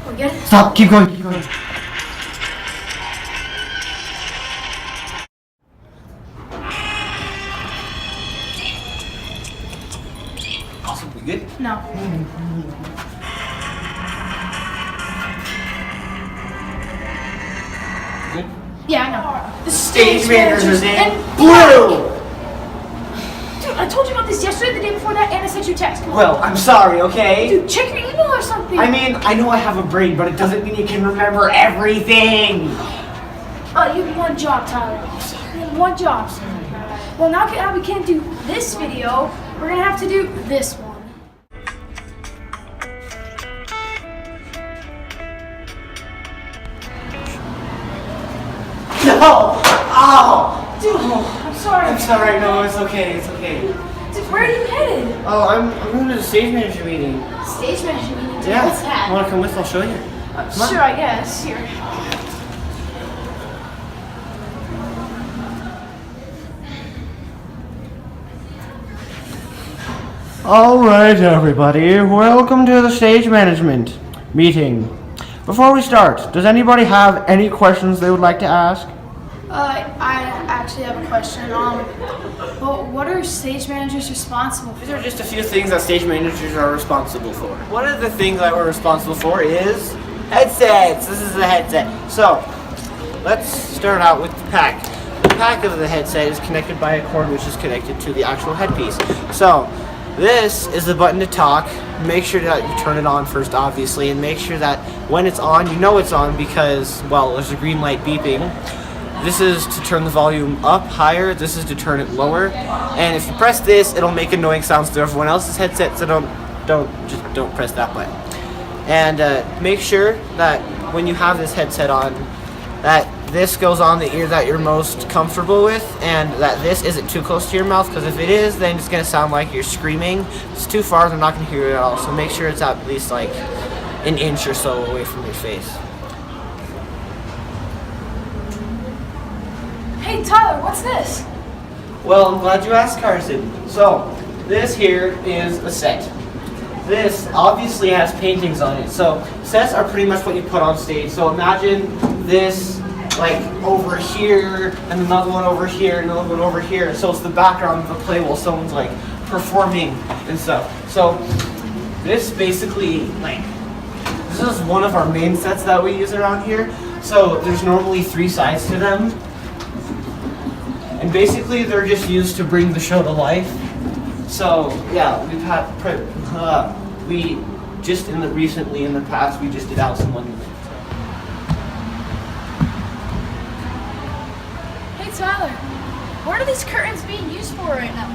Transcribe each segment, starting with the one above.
We good? Stop, keep going, keep going. Awesome, we good? No. Good? Yeah, I know. The Stage manager's in and blue! Dude, I told you about this yesterday, the day before that, and I sent you a text. Come on. Well, I'm sorry, okay? Dude, check your email or something. I mean, I know I have a brain, but it doesn't mean you can remember everything! You have one job, Tyler. You have one job. Well, now we can't do this video. We're gonna have to do this one. No! Oh! Dude, I'm sorry. I'm sorry, no, it's okay, it's okay. Dude, where are you headed? Oh, I'm going to the stage manager meeting. Stage manager meeting. Dude, Yeah. what's that? Want to come with? I'll show you. Come on. Sure, I guess. Here. Alright everybody, welcome to the stage management meeting. Before we start, does anybody have any questions they would like to ask? I actually have a question. Well, what are stage managers responsible for? These are just a few things that stage managers are responsible for. One of the things that we're responsible for is headsets. This is the headset. So, let's start out with the pack. The pack of the headset is connected by a cord which is connected to the actual headpiece. So, this is the button to talk. Make sure that you turn it on first, obviously, and make sure that when it's on, you know it's on because, well, there's a green light beeping. This is to turn the volume up higher, this is to turn it lower, and if you press this, it'll make annoying sounds to everyone else's headset, so don't press that button. And make sure that when you have this headset on, that this goes on the ear that you're most comfortable with, and that this isn't too close to your mouth, because if it is, then it's going to sound like you're screaming. If it's too far, they're not going to hear it at all, so make sure it's at least like an inch or so away from your face. Hey, Tyler, what's this? Well, I'm glad you asked, Carson. So, this here is a set. This obviously has paintings on it. So, sets are pretty much what you put on stage. So, imagine this like over here, and another one over here, and another one over here. So, it's the background of the play while someone's like performing and stuff. So, this basically, like, this is one of our main sets that we use around here. So, there's normally 3 sides to them. And basically, they're just used to bring the show to life. So yeah, we've had recently in the past we just did Alice in Wonderland. Hey, Tyler, what are these curtains being used for right now?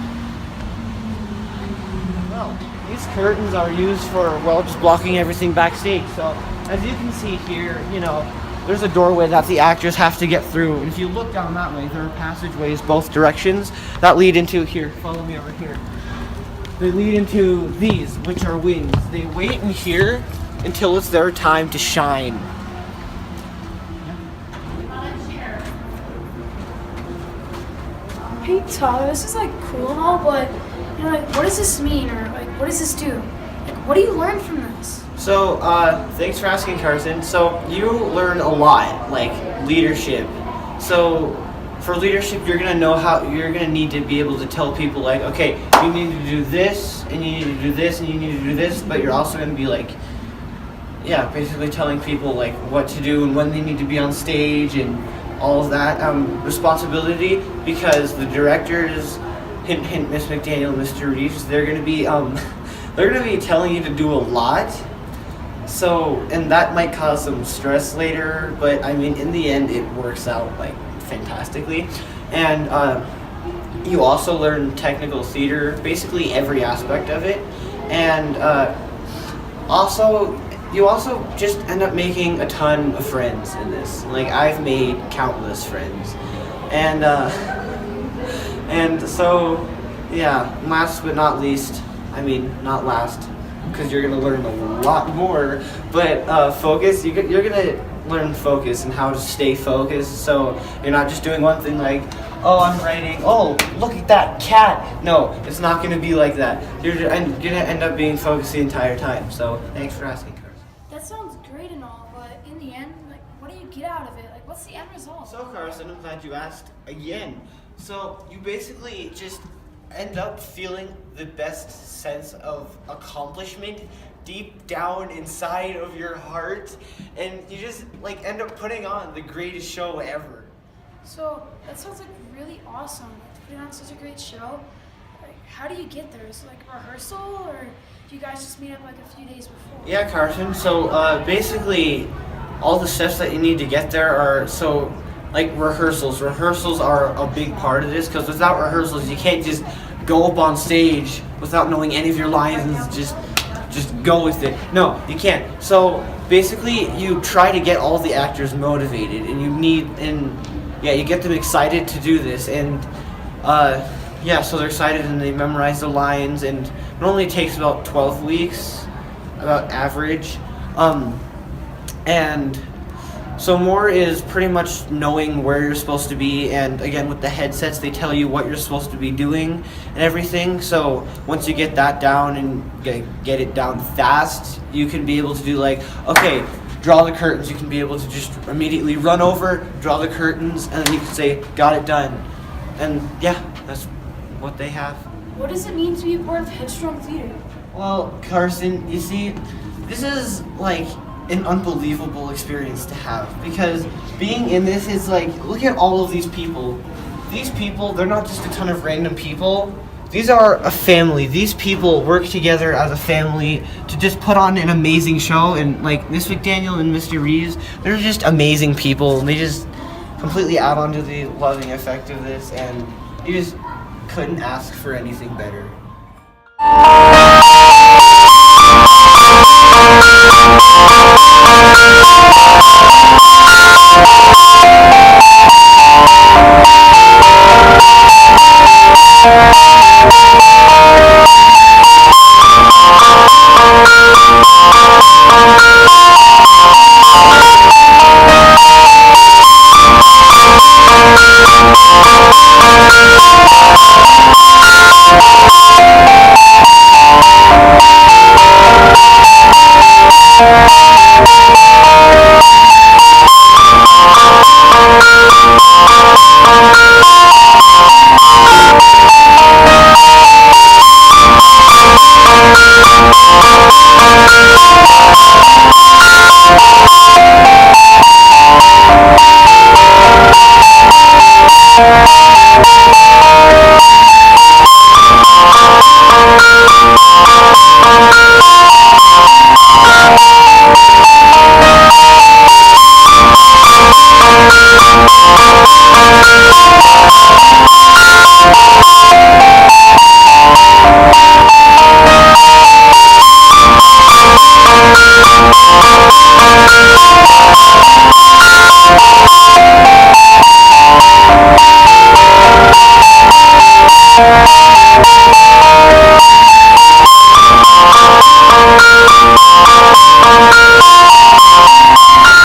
Well, these curtains are used for, well, just blocking everything backstage. So as you can see here, you know, there's a doorway that the actors have to get through. And if you look down that way, there are passageways both directions that lead into here. Follow me over here. They lead into these, which are wings. They wait in here until it's their time to shine. Hey, Tyler, this is like cool and all, but you know, like, what does this mean, or like, what does this do? Like, what do you learn from this? So, thanks for asking, Carson. So, you learn a lot, like leadership. So, for leadership, you're gonna need to be able to tell people, like, okay, you need to do this, and you need to do this, and you need to do this, but you're also gonna be like, yeah, basically telling people, like, what to do and when they need to be on stage and all of that responsibility, because the directors, hint, hint, Miss McDaniel, Mr. Reeves, they're gonna be telling you to do a lot. So, and that might cause some stress later, but I mean, in the end, it works out like fantastically. And you also learn technical theater, basically every aspect of it. And you also just end up making a ton of friends in this. Like, I've made countless friends. And so, yeah, last but not least, I mean, not last, because you're going to learn a lot more, but focus, you're going to learn focus and how to stay focused, so you're not just doing one thing like, oh, I'm writing, oh, look at that cat. No, it's not going to be like that. You're going to end up being focused the entire time, so thanks for asking, Carson. That sounds great and all. what's the end result? So Carson, I'm glad you asked again. So you basically just end up feeling the best sense of accomplishment deep down inside of your heart, and you just like end up putting on the greatest show ever. So that sounds like really awesome. Like, putting on such a great show. Like, how do you get there? Is it like rehearsal, or do you guys just meet up like a few days before? Yeah, Carson. So basically, all the steps that you need to get there are like rehearsals. Rehearsals are a big part of this because without rehearsals, you can't just go up on stage without knowing any of your lines and just go with it. No, you can't. So basically, you try to get all the actors motivated, and you get them excited to do this, and so they're excited and they memorize the lines, and it only takes about 12 weeks, about average, and so more is pretty much knowing where you're supposed to be, and again with the headsets they tell you what you're supposed to be doing and everything. So once you get that down and get it down fast, you can be able to do like, okay, draw the curtains. You can be able to just immediately run over, draw the curtains, and then you can say, got it done. And yeah, that's what they have. What does it mean to be a part of Headstrong Theater? Well, Carson, you see, this is like an unbelievable experience to have, because being in this is like, look at all of these people. These people, they're not just a ton of random people. These are a family. These people work together as a family to just put on an amazing show, and like Miss McDaniel and Mr. Reeves, they're just amazing people, and they just completely add on to the loving effect of this, and you just couldn't ask for anything better.